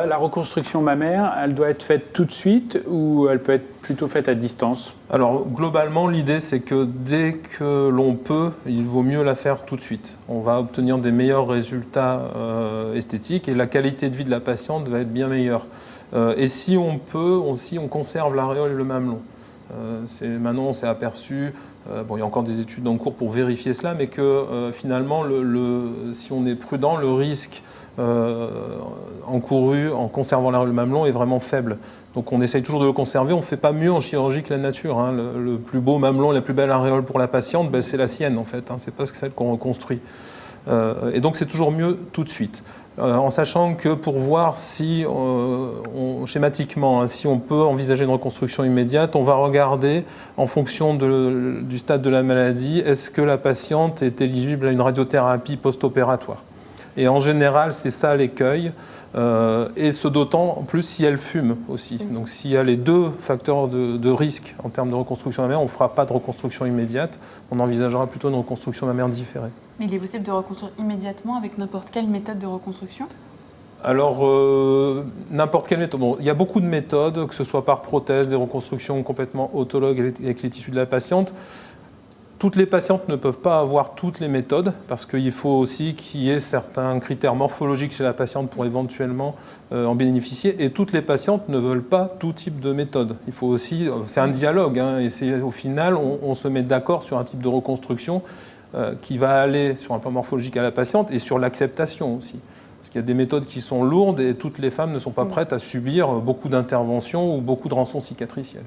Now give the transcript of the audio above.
La reconstruction mammaire, elle doit être faite tout de suite ou elle peut être plutôt faite à distance? Alors globalement, l'idée c'est que dès que l'on peut, il vaut mieux la faire tout de suite. On va obtenir des meilleurs résultats esthétiques et la qualité de vie de la patiente va être bien meilleure. Et si on peut, aussi on conserve l'aréole et le mamelon. Maintenant on s'est aperçu, il y a encore des études en cours pour vérifier cela, mais que finalement si on est prudent, le risque encouru en conservant l'aréole et le mamelon est vraiment faible. Donc on essaye toujours de le conserver, on ne fait pas mieux en chirurgie que la nature. Hein. Le plus beau mamelon, la plus belle aréole pour la patiente, c'est la sienne en fait, hein. C'est pas celle qu'on reconstruit. Et donc c'est toujours mieux tout de suite. En sachant que pour voir si, schématiquement, hein, si on peut envisager une reconstruction immédiate, on va regarder en fonction du stade de la maladie, est-ce que la patiente est éligible à une radiothérapie post-opératoire. Et en général, c'est ça l'écueil, et ce d'autant en plus si elle fume aussi. Donc s'il y a les deux facteurs de risque en termes de reconstruction mammaire, on ne fera pas de reconstruction immédiate, on envisagera plutôt une reconstruction mammaire différée. Mais il est possible de reconstruire immédiatement avec n'importe quelle méthode de reconstruction? Alors, n'importe quelle méthode. Bon, il y a beaucoup de méthodes, que ce soit par prothèse, des reconstructions complètement autologues avec les tissus de la patiente. Toutes les patientes ne peuvent pas avoir toutes les méthodes parce qu'il faut aussi qu'il y ait certains critères morphologiques chez la patiente pour éventuellement en bénéficier. Et toutes les patientes ne veulent pas tout type de méthode. Il faut aussi, c'est un dialogue, hein, et au final, on se met d'accord sur un type de reconstruction qui va aller sur un plan morphologique à la patiente et sur l'acceptation aussi. Parce qu'il y a des méthodes qui sont lourdes et toutes les femmes ne sont pas prêtes à subir beaucoup d'interventions ou beaucoup de rançons cicatricielles.